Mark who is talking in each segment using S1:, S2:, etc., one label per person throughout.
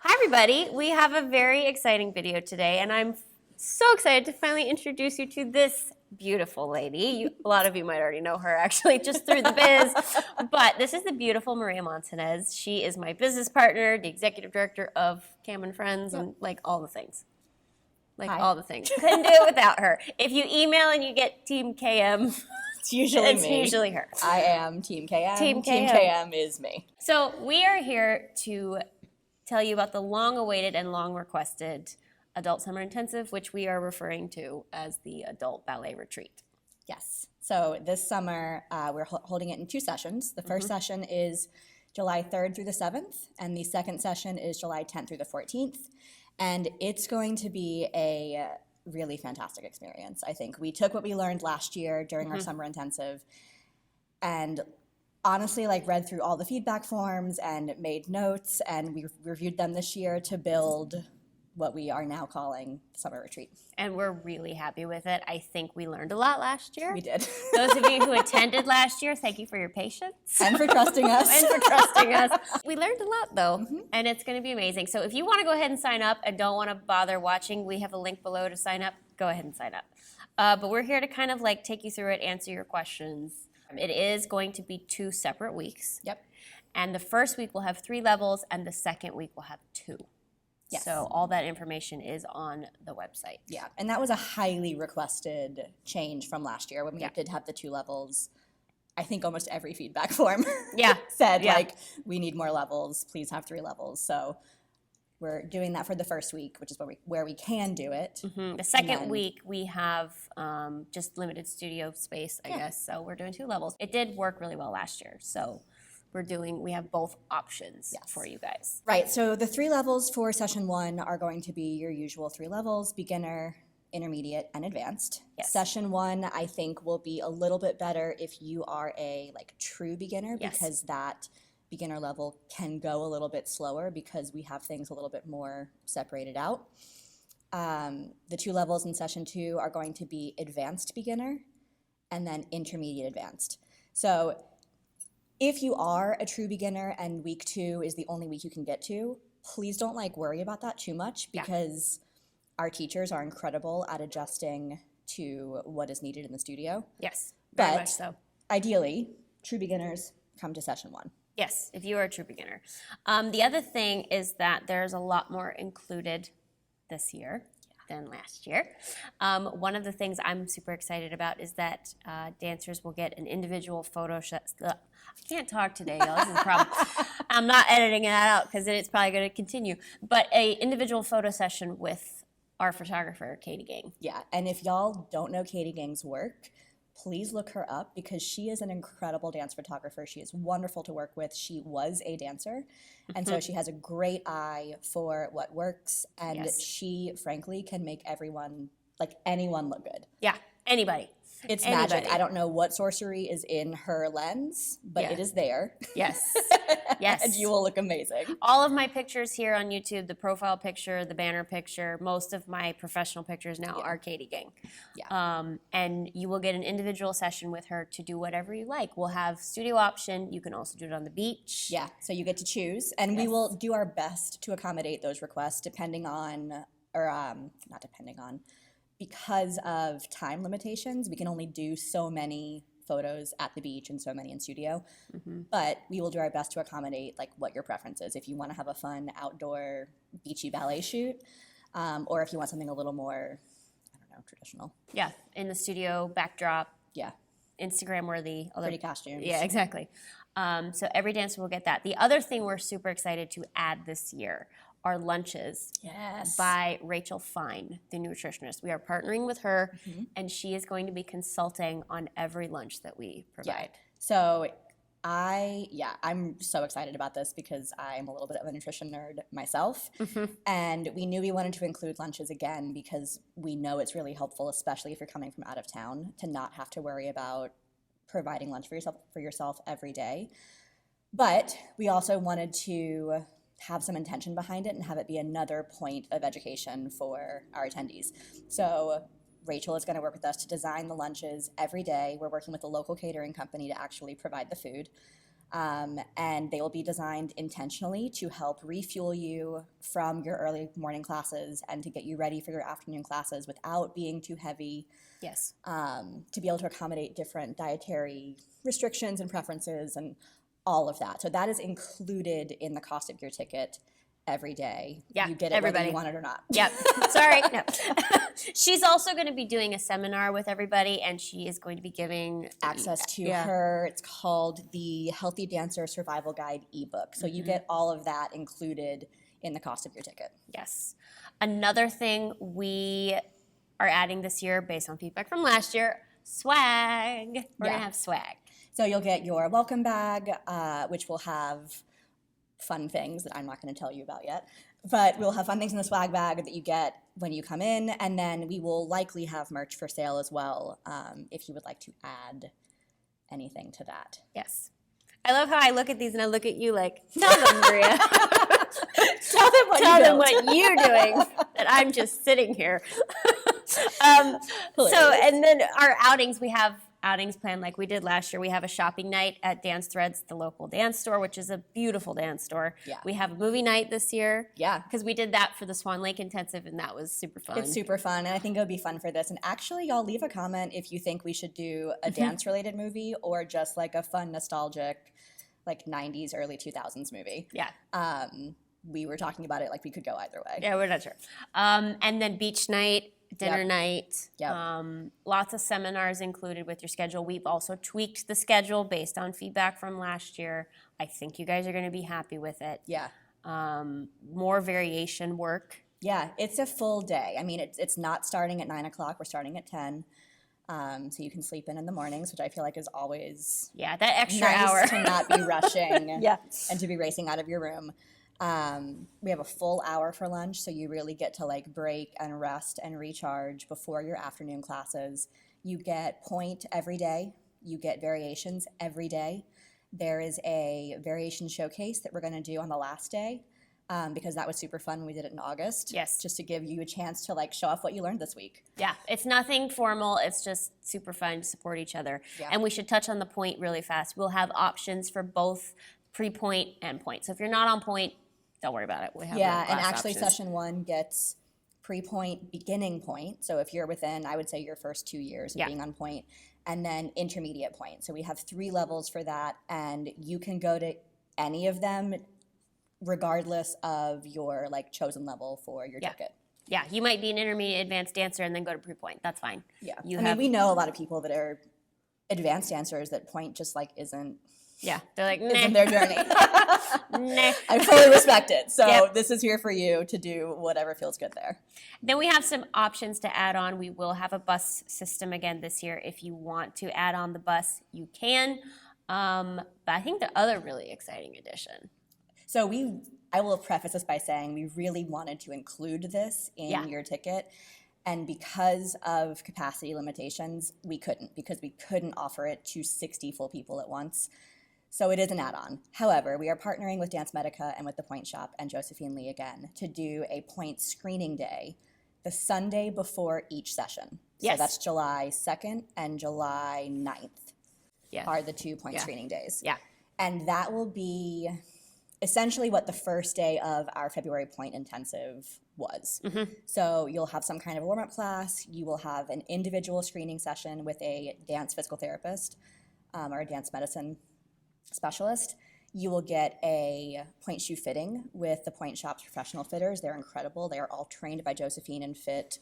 S1: Hi, everybody. We have a very exciting video today, and I'm so excited to finally introduce you to this beautiful lady. A lot of you might already know her, actually, just through the biz. But this is the beautiful Maria Montanez. She is my business partner, the executive director of Cam and Friends, and like all the things. All the things. Couldn't do it without her. If you email and you get Team KM,
S2: it's usually
S1: it's
S2: me.
S1: usually her.
S2: I am Team KM.
S1: Team
S2: KM is me.
S1: So we are here to tell you about the long-awaited and long-requested Adult Summer Intensive, which we are referring to as the Adult Ballet Retreat.
S2: Yes. So this summer, we're holding it in 2 sessions. The first session is July 3rd through the 7th, and the second session is July 10th through the 14th. And it's going to be a really fantastic experience, I think. We took what we learned last year during our summer intensive and honestly read through all the feedback forms and made notes, and we reviewed them this year to build what we are now calling Summer Retreat.
S1: And we're really happy with it. I think we learned a lot last year.
S2: We did.
S1: Those of you who attended last year, thank you for your patience.
S2: And for trusting us.
S1: We learned a lot, though, and it's going to be amazing. So if you want to go ahead and sign up and don't want to bother watching, we have a link below to sign up. Go ahead and sign up. But we're here to kind of take you through it, answer your questions. It is going to be 2 separate weeks.
S2: Yep.
S1: And the first week will have 3 levels, and the second week will have 2.
S2: Yes.
S1: So all that information is on the website.
S2: Yeah, and that was a highly requested change from last year when we did have the 2 levels. I think almost every feedback form said, we need more levels, please have 3 levels. So we're doing that for the first week, which is where we can do it.
S1: The second week, we have just limited studio space, I guess. So we're doing 2 levels. It did work really well last year. So we have both options for you guys.
S2: Right. So the 3 levels for session 1 are going to be your usual 3 levels: beginner, intermediate, and advanced.
S1: Yes.
S2: Session 1, I think, will be a little bit better if you are a true beginner, because that beginner level can go a little bit slower because we have things a little bit more separated out. The 2 levels in session 2 are going to be advanced beginner and then intermediate advanced. So if you are a true beginner and week 2 is the only week you can get to, please don't worry about that too much, because our teachers are incredible at adjusting to what is needed in the studio.
S1: Yes, very
S2: But
S1: much so.
S2: Ideally, true beginners come to session 1.
S1: Yes, if you are a true beginner. The other thing is that there's a lot more included this year than last year. One of the things I'm super excited about is that dancers will get an individual photo I can't talk today, y'all. This is a problem. I'm not editing that out because it's probably going to continue. But a individual photo session with our photographer, Katie Gang.
S2: Yeah, and if y'all don't know Katie Gang's work, please look her up, because she is an incredible dance photographer. She is wonderful to work with. She was a dancer, and so she has a great eye for what works, and she, frankly, can make anyone look good.
S1: Yeah, anybody.
S2: It's magic. I don't know what sorcery is in her lens, but it is there.
S1: Yes. Yes.
S2: And you will look amazing.
S1: All of my pictures here on YouTube, the profile picture, the banner picture, most of my professional pictures now are Katie Gang. Yeah. And you will get an individual session with her to do whatever you like. We'll have studio option. You can also do it on the beach.
S2: Yeah, so you get to choose. And we will do our best to accommodate those requests because of time limitations. We can only do so many photos at the beach and so many in studio. But we will do our best to accommodate what your preference is. If you want to have a fun outdoor beachy ballet shoot, or if you want something a little more, traditional.
S1: Yeah, in the studio, backdrop.
S2: Yeah.
S1: Instagram worthy.
S2: Pretty costumes.
S1: Yeah, exactly. So every dancer will get that. The other thing we're super excited to add this year are lunches by Rachel Fine, the nutritionist. We are partnering with her, and she is going to be consulting on every lunch that we provide.
S2: So I'm so excited about this because I'm a little bit of a nutrition nerd myself. And we knew we wanted to include lunches again because we know it's really helpful, especially if you're coming from out of town, to not have to worry about providing lunch for yourself every day. But we also wanted to have some intention behind it and have it be another point of education for our attendees. So Rachel is going to work with us to design the lunches every day. We're working with a local catering company to actually provide the food. And they will be designed intentionally to help refuel you from your early morning classes and to get you ready for your afternoon classes without being too heavy.
S1: Yes.
S2: To be able to accommodate different dietary restrictions and preferences and all of that. So that is included in the cost of your ticket every day.
S1: Yeah,
S2: you get it
S1: everybody.
S2: whether you want it or not.
S1: Yep. Sorry. No. She's also going to be doing a seminar with everybody, and she is going to be giving
S2: Access to her. It's called the Healthy Dancer Survival Guide ebook. So you get all of that included in the cost of your ticket.
S1: Yes. Another thing we are adding this year, based on feedback from last year, swag. We're going to have swag.
S2: So you'll get your welcome bag, which will have fun things that I'm not going to tell you about yet. But we'll have fun things in the swag bag that you get when you come in. And then we will likely have merch for sale as well if you would like to add anything to that.
S1: Yes. I love how I look at these and I look at you like, tell them, Maria.
S2: Tell them
S1: what you're doing, that I'm just sitting here. And then our outings, we have outings planned like we did last year. We have a shopping night at Dance Threads, the local dance store, which is a beautiful dance store.
S2: Yeah.
S1: We have a movie night this year.
S2: Yeah.
S1: Because we did that for the Swan Lake Intensive, and that was super fun.
S2: It's super fun, and I think it would be fun for this. And actually, y'all leave a comment if you think we should do a dance-related movie or just like a fun, nostalgic, like 90s, early 2000s movie.
S1: Yeah.
S2: We were talking about it like we could go either way.
S1: Yeah, we're not sure. And then beach night, dinner night.
S2: Yep.
S1: Lots of seminars included with your schedule. We've also tweaked the schedule based on feedback from last year. I think you guys are going to be happy with it.
S2: Yeah.
S1: More variation work.
S2: Yeah, it's a full day. I mean, it's not starting at 9 o'clock. We're starting at 10. So you can sleep in the mornings, which I feel like is always
S1: that extra
S2: nice
S1: hour
S2: to not be rushing
S1: Yeah.
S2: and to be racing out of your room. We have a full hour for lunch, so you really get to like break and rest and recharge before your afternoon classes. You get point every day. You get variations every day. There is a variation showcase that we're going to do on the last day because that was super fun. We did it in August.
S1: Yes.
S2: Just to give you a chance to like show off what you learned this week.
S1: Yeah, it's nothing formal. It's just super fun to support each other.
S2: Yeah.
S1: And we should touch on the point really fast. We'll have options for both pre-point and point. So if you're not on point, don't worry about it. We have
S2: and
S1: class
S2: actually
S1: options.
S2: session 1 gets pre-point, beginning point. So if you're within, I would say, your first 2 years of being on point, and then intermediate point. So we have 3 levels for that, and you can go to any of them regardless of your like chosen level for your ticket.
S1: Yeah, you might be an intermediate advanced dancer and then go to pre-point. That's fine.
S2: Yeah. I mean, we know a lot of people that are advanced dancers that point just like isn't
S1: they're like,
S2: isn't their journey.
S1: nah.
S2: I fully respect it. So this is here for you to do whatever feels good there.
S1: Then we have some options to add on. We will have a bus system again this year. If you want to add on the bus, you can. But I think the other really exciting addition.
S2: So I will preface this by saying we really wanted to include this in your ticket. And because of capacity limitations, we couldn't, because we couldn't offer it to 60 full people at once. So it is an add-on. However, we are partnering with Dance Medica and with the Point Shop and Josephine Lee again to do a point screening day the Sunday before each session.
S1: Yes.
S2: So that's July 2nd and July 9th are the 2 point screening days.
S1: Yeah.
S2: And that will be essentially what the first day of our February point intensive was.
S1: Mm-hmm.
S2: So you'll have some kind of warm-up class. You will have an individual screening session with a dance physical therapist or a dance medicine specialist. You will get a point shoe fitting with the Point Shop's professional fitters. They're incredible. They are all trained by Josephine and fit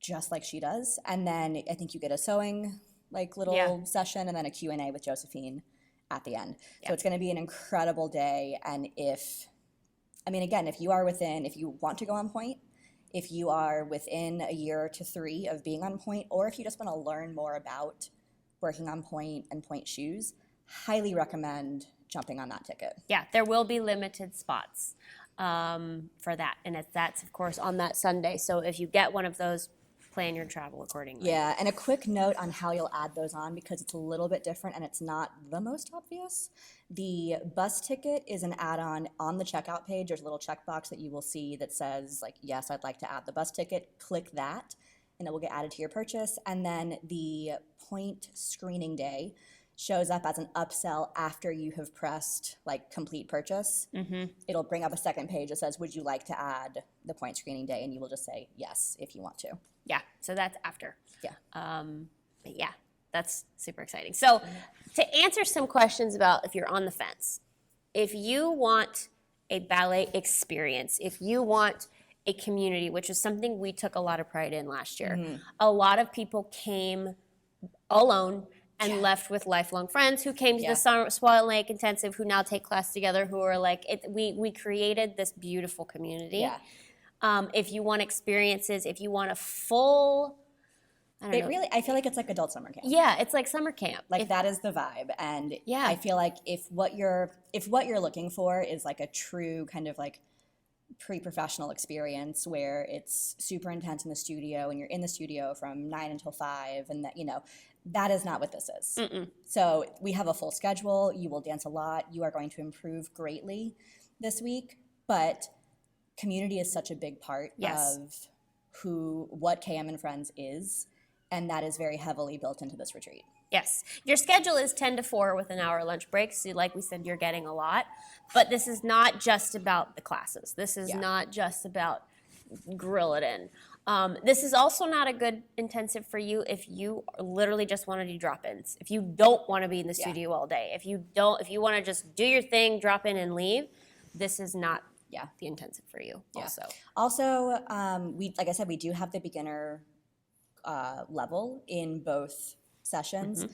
S2: just like she does. And then I think you get a sewing like little session and then a Q&A with Josephine at the end. So it's going to be an incredible day. And if you want to go on point, if you are within a year to 3 of being on point, or if you just want to learn more about working on point and point shoes, highly recommend jumping on that ticket.
S1: Yeah, there will be limited spots for that. And that's, of course, on that Sunday. So if you get one of those, plan your travel accordingly.
S2: Yeah, and a quick note on how you'll add those on, because it's a little bit different and it's not the most obvious. The bus ticket is an add-on on the checkout page. There's a little checkbox that you will see that says, like, yes, I'd like to add the bus ticket. Click that, and it will get added to your purchase. And then the point screening day, shows up as an upsell after you have pressed like complete purchase, it'll bring up a second page that says, would you like to add the point screening day? And you will just say yes if you want to.
S1: Yeah, so that's after.
S2: Yeah.
S1: But yeah, that's super exciting. So to answer some questions about if you're on the fence, if you want a ballet experience, if you want a community, which is something we took a lot of pride in last year, a lot of people came alone and left with lifelong friends who came to the Swan Lake Intensive, who now take class together, who are like, we created this beautiful community.
S2: Yeah.
S1: If you want experiences, if you want a full, I don't know.
S2: I feel like it's like adult summer camp.
S1: Yeah, it's like summer camp.
S2: Like that is the vibe. And I feel like if what you're looking for is like a true kind of like pre-professional experience where it's super intense in the studio and you're in the studio from 9 until 5 and that, you know, that is not what this is. So we have a full schedule. You will dance a lot. You are going to improve greatly this week, but community is such a big part of what KM and Friends is, and that is very heavily built into this retreat.
S1: Yes. Your schedule is 10 to 4 with an hour lunch break, so like we said, you're getting a lot. But this is not just about the classes. This is not just about grill it in. This is also not a good intensive for you if you literally just want to do drop-ins. If you don't want to be in the studio all day. If you want to just do your thing, drop in and leave, this is not the intensive for you
S2: Also, like I said, we do have the beginner level in both sessions.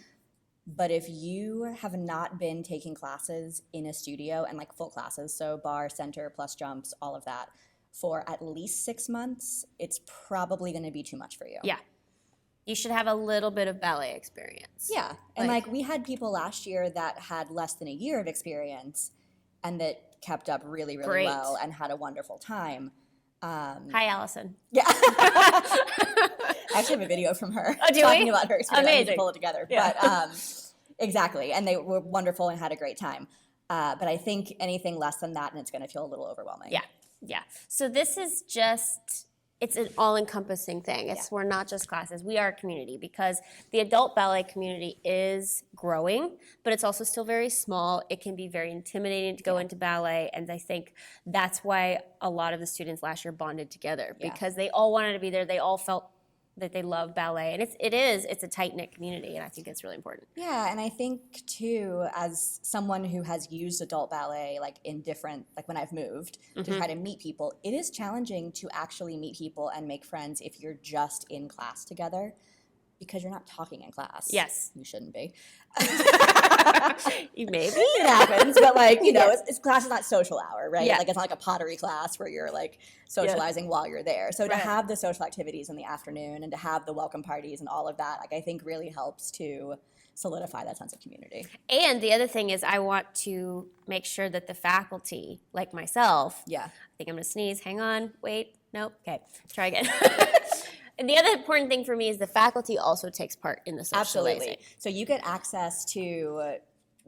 S2: But if you have not been taking classes in a studio and like full classes, so bar, center, plus jumps, all of that, for at least 6 months, it's probably going to be too much for you.
S1: Yeah. You should have a little bit of ballet experience.
S2: Yeah. And like we had people last year that had less than a year of experience and that kept up really, really well and had a wonderful time.
S1: Hi, Allison.
S2: Yeah. I actually have a video from her talking about her experience. I need to pull it together. Yeah. But exactly. And they were wonderful and had a great time. But I think anything less than that, and it's going to feel a little overwhelming.
S1: Yeah. Yeah. So this is just, it's an all-encompassing thing. We're not just classes. We are a community because the adult ballet community is growing, but it's also still very small. It can be very intimidating to go into ballet, and I think that's why a lot of the students last year bonded together because they all wanted to be there. They all felt that they love ballet, and it's a tight-knit community, and I think it's really important.
S2: Yeah, and I think too, as someone who has used adult ballet like in different, like when I've moved to try to meet people, it is challenging to actually meet people and make friends if you're just in class together because you're not talking in class.
S1: Yes.
S2: You shouldn't be.
S1: Maybe.
S2: It happens, but like, you know, it's class is not social hour, right? Like it's not like a pottery class where you're like socializing while you're there. So to have the social activities in the afternoon and to have the welcome parties and all of that, like I think really helps to solidify that sense of community.
S1: And the other thing is I want to make sure that the faculty, like myself, I think I'm gonna sneeze, hang on, wait, nope, okay, try again. And the other important thing for me is the faculty also takes part in the socializing.
S2: Absolutely. So you get access to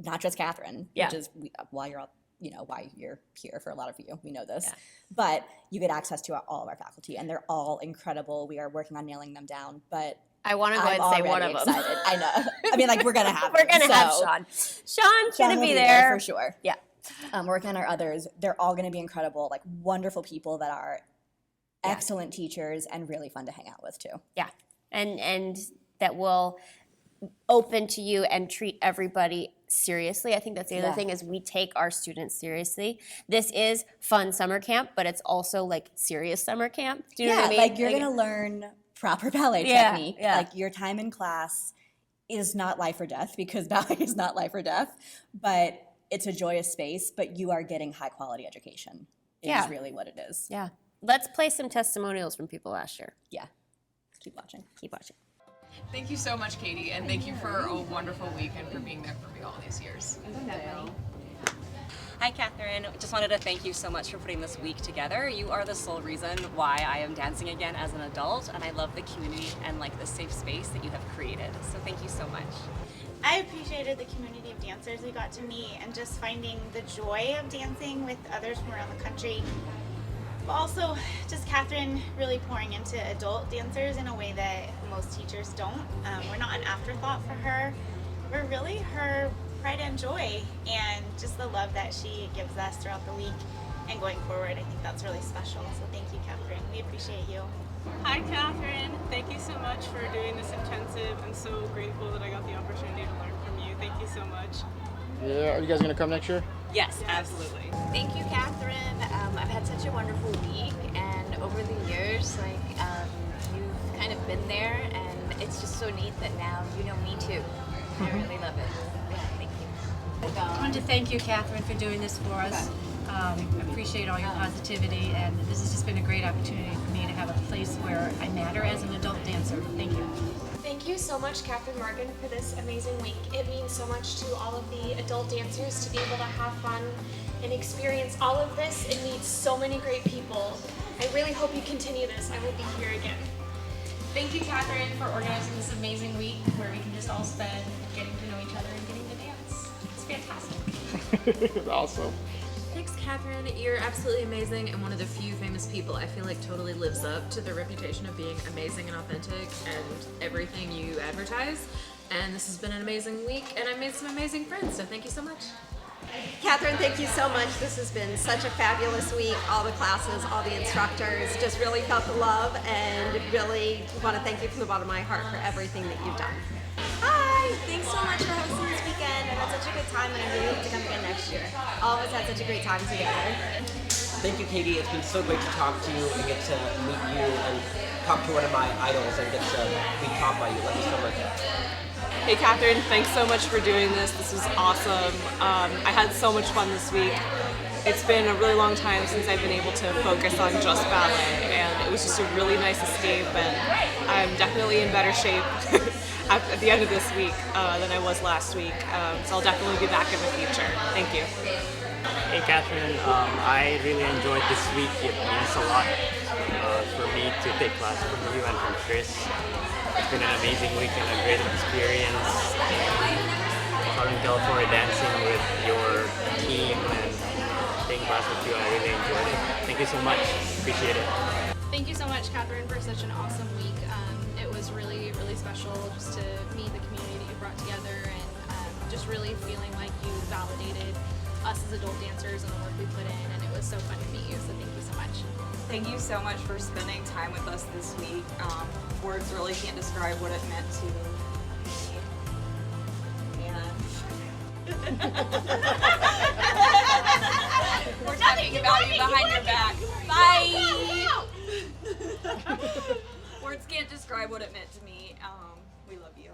S2: not just Kathryn, which is why you're all, you know, why you're here for a lot of you. We know this. But you get access to all of our faculty, and they're all incredible. We are working on nailing them down, but
S1: I want to go and say one of them.
S2: I know. I mean, like, we're going to have
S1: We're going to have Sean. Sean's going to be there.
S2: For sure. Yeah. Working on our others. They're all going to be incredible, like wonderful people that are excellent teachers and really fun to hang out with too. Yeah.
S1: And that will open to you and treat everybody seriously. I think that's the other thing is we take our students seriously. This is fun summer camp, but it's also like serious summer camp. Do you know what I mean?
S2: Like you're going to learn proper ballet technique. Like your time in class is not life or death because ballet is not life or death, but it's a joyous space, but you are getting high quality education. Is really what it is.
S1: Yeah. Let's play some testimonials from people last year.
S2: Yeah. Keep watching.
S1: Keep watching.
S3: Thank you so much, Katie, and thank you for a wonderful week and for being there for me all these years.
S4: Hi, Kathryn. Just wanted to thank you so much for putting this week together. You are the sole reason why I am dancing again as an adult, and I love the community and like the safe space that you have created. So thank you so much.
S5: I appreciated the community of dancers we got to meet and just finding the joy of dancing with others from around the country. But also just Kathryn really pouring into adult dancers in a way that most teachers don't. We're not an afterthought for her. We're really her pride and joy and just the love that she gives us throughout the week and going forward. I think that's really special. So thank you, Kathryn. We appreciate you.
S6: Hi, Kathryn. Thank you so much for doing this intensive. I'm so grateful that I got the opportunity to learn from you. Thank you so much.
S7: Yeah, are you guys gonna come next year?
S4: Yes, absolutely.
S8: Thank you, Kathryn. I've had such a wonderful week, and over the years, you've kind of been there, and it's just so neat that now you know me too. I really love it. Yeah, thank you.
S9: I wanted to thank you, Kathryn, for doing this for us. I appreciate all your positivity, and this has just been a great opportunity for me to have a place where I matter as an adult dancer. Thank you.
S10: Thank you so much, Kathryn Morgan, for this amazing week. It means so much to all of the adult dancers to be able to have fun and experience all of this and meet so many great people. I really hope you continue this. I will be here again.
S11: Thank you, Kathryn, for organizing this amazing week where we can just all spend getting to know each other and getting to dance. It's fantastic.
S7: Awesome.
S12: Thanks, Kathryn. You're absolutely amazing and one of the few famous people I feel like totally lives up to the reputation of being amazing and authentic and everything you advertise. And this has been an amazing week, and I made some amazing friends, so thank you so much.
S13: Kathryn, thank you so much. This has been such a fabulous week. All the classes, all the instructors, just really felt the love, and really want to thank you from the bottom of my heart for everything that you've done.
S2: Hi! Thanks so much for hosting this weekend. I've had such a good time, and I really hope to come again next year. All of us had such a great time together.
S14: Thank you, Katie. It's been so great to talk to you and get to meet you and talk to one of my idols and get to be taught by you. Love you so much.
S6: Hey, Kathryn, thanks so much for doing this. This was awesome. I had so much fun this week. It's been a really long time since I've been able to focus on just ballet, and it was just a really nice escape, and I'm definitely in better shape at the end of this week than I was last week, so I'll definitely be back in the future. Thank you.
S15: Hey, Kathryn, I really enjoyed this week. It means a lot for me to take class from you and from Chris. It's been an amazing week and a great experience. Southern California dancing with your team and taking class with you. I really enjoyed it. Thank you so much. Appreciate it.
S10: Thank you so much, Kathryn, for such an awesome week. It was really, really special just to meet the community that you brought together and just really feeling like you validated us as adult dancers and the work we put in, and it was so fun to meet you, so thank you so much.
S4: Thank you so much for spending time with us this week. Words really can't describe what it meant to me. We're talking about you behind your back. Bye! Words can't describe what it meant to me. We love you.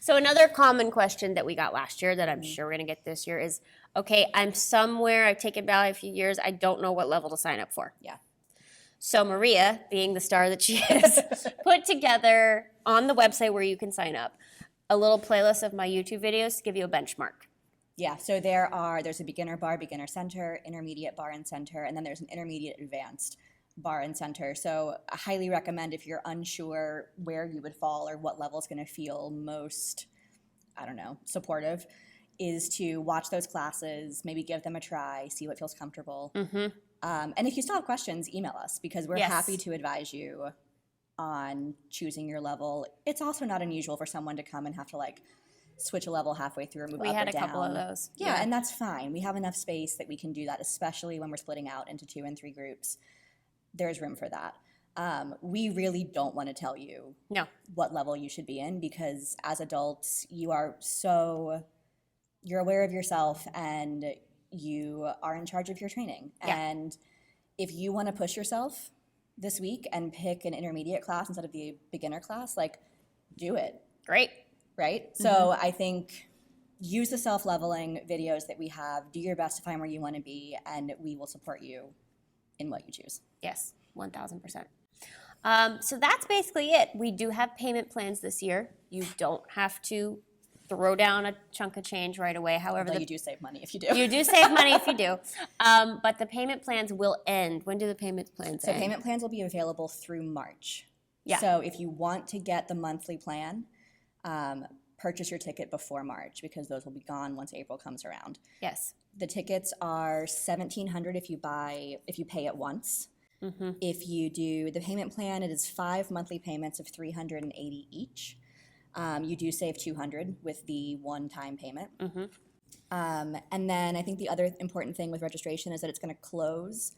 S1: So another common question that we got last year that I'm sure we're gonna get this year is, okay, I'm somewhere, I've taken ballet a few years, I don't know what level to sign up for.
S2: Yeah.
S1: So Maria, being the star that she is, put together on the website where you can sign up a little playlist of my YouTube videos to give you a benchmark.
S2: Yeah, so there's a beginner bar, beginner center, intermediate bar and center, and then there's an intermediate advanced bar and center. So I highly recommend if you're unsure where you would fall or what level is going to feel most, supportive, is to watch those classes, maybe give them a try, see what feels comfortable. And if you still have questions, email us because we're happy to advise you on choosing your level. It's also not unusual for someone to come and have to switch a level halfway through or move up or down.
S1: We had a couple of those.
S2: Yeah, and that's fine. We have enough space that we can do that, especially when we're splitting out into 2 and 3 groups. There's room for that. We really don't want to tell you what level you should be in because as adults, you're aware of yourself and you are in charge of your training. Yeah. And if you want to push yourself this week and pick an intermediate class instead of the beginner class, do it.
S1: Great.
S2: Right? Mm-hmm. So I think use the self-leveling videos that we have, do your best to find where you want to be, and we will support you in what you choose.
S1: Yes, 1,000%. So that's basically it. We do have payment plans this year. You don't have to throw down a chunk of change right away. However,
S2: you do save money if you do.
S1: You do save money if you do. But the payment plans will end. When do the payment plans end?
S2: So payment plans will be available through March.
S1: Yeah.
S2: So if you want to get the monthly plan, purchase your ticket before March because those will be gone once April comes around.
S1: Yes.
S2: The tickets are $1,700 if you pay at once. Mm-hmm. If you do the payment plan, it is 5 monthly payments of $380 each. You do save $200 with the one-time payment.
S1: Mm-hmm.
S2: And then I think the other important thing with registration is that it's going to close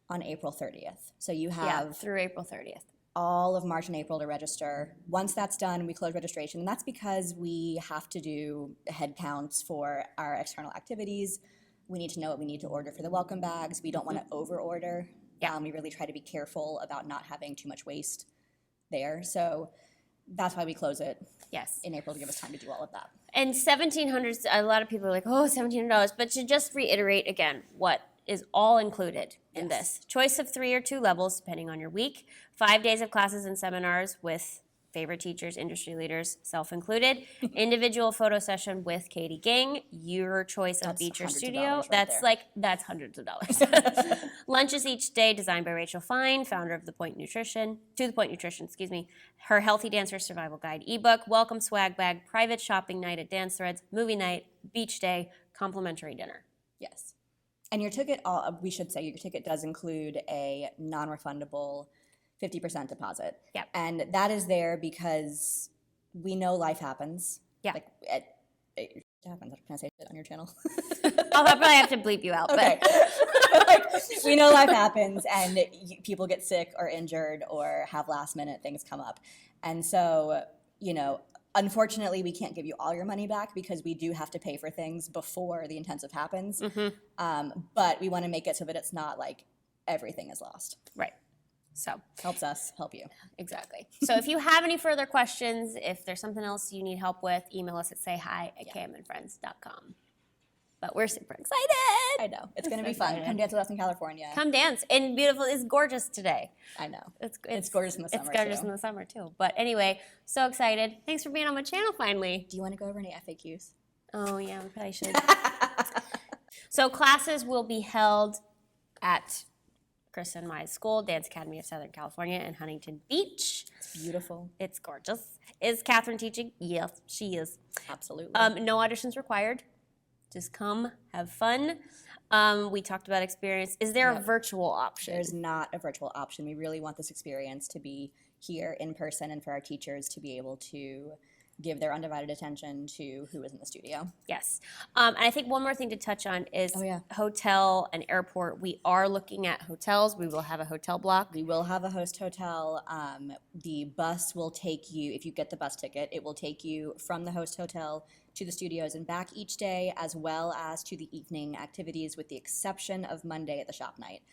S2: on April 30th. So you have
S1: through April 30th.
S2: all of March and April to register. Once that's done, we close registration. And that's because we have to do head counts for our external activities. We need to know what we need to order for the welcome bags. We don't want to over-order. We really try to be careful about not having too much waste there. So that's why we close it in April to give us time to do all of that.
S1: And $1,700, a lot of people are like, oh, $1,700. But to just reiterate again, what is all included in this? Choice of 3 or 2 levels, depending on your week. 5 days of classes and seminars with favorite teachers, industry leaders, self-included. Individual photo session with Katie Ging. Your choice of beach or studio. That's hundreds of dollars. Lunches each day, designed by Rachel Fine, founder of To the Point Nutrition, her Healthy Dancer Survival Guide ebook, welcome swag bag, private shopping night at Dance Threads, movie night, beach day, complimentary dinner.
S2: Yes. And your ticket, we should say, your ticket does include a non-refundable 50% deposit.
S1: Yep.
S2: And that is there because we know life happens.
S1: Yeah.
S2: Like, it happens. Can I say it on your channel?
S1: I'll probably have to bleep you out.
S2: Okay. We know life happens and people get sick or injured or have last minute things come up. And so, unfortunately, we can't give you all your money back because we do have to pay for things before the intensive happens.
S1: Mm-hmm.
S2: But we want to make it so that it's not like everything is lost.
S1: Right. So
S2: helps us help you.
S1: Exactly. So if you have any further questions, if there's something else you need help with, email us at sayhi@kmandfriends.com. But we're super excited.
S2: I know. It's going to be fun. Come dance with us in California.
S1: Come dance. And beautiful. It's gorgeous today.
S2: I know. It's gorgeous in the summer,
S1: It's gorgeous in the summer, too. But anyway, so excited. Thanks for being on my channel finally.
S2: Do you want to go over any FAQs?
S1: Oh, yeah, we probably should. So classes will be held at Chris and my school, Dance Academy of Southern California in Huntington Beach.
S2: It's beautiful.
S1: It's gorgeous. Is Kathryn teaching? Yes, she is.
S2: Absolutely.
S1: No auditions required. Just come, have fun. We talked about experience. Is there a virtual option?
S2: There's not a virtual option. We really want this experience to be here in person and for our teachers to be able to give their undivided attention to who is in the studio.
S1: Yes. And I think one more thing to touch on is hotel and airport. We are looking at hotels. We will have a hotel block.
S2: We will have a host hotel. The bus will take you, if you get the bus ticket, it will take you from the host hotel to the studios and back each day, as well as to the evening activities, with the exception of Monday at the shop night.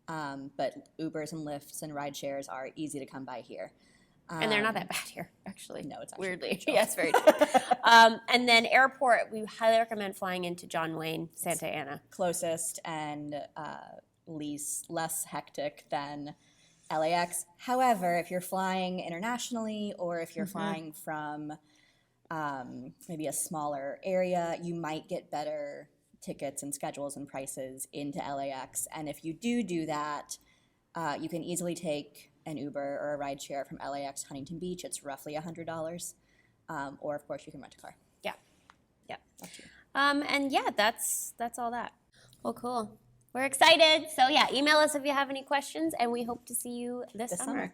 S2: But Ubers and Lyfts and ride shares are easy to come by here.
S1: And they're not that bad here, actually.
S2: No, it's actually
S1: weirdly. Yes, very true. And then airport, we highly recommend flying into John Wayne, Santa Ana.
S2: Closest and less hectic than LAX. However, if you're flying internationally or if you're flying from maybe a smaller area, you might get better tickets and schedules and prices into LAX. And if you do that, you can easily take an Uber or a ride share from LAX to Huntington Beach. It's roughly $100. Or of course you can rent a car.
S1: Yeah. And yeah, that's all that. Well, cool. We're excited. So yeah, email us if you have any questions, and we hope to see you this summer.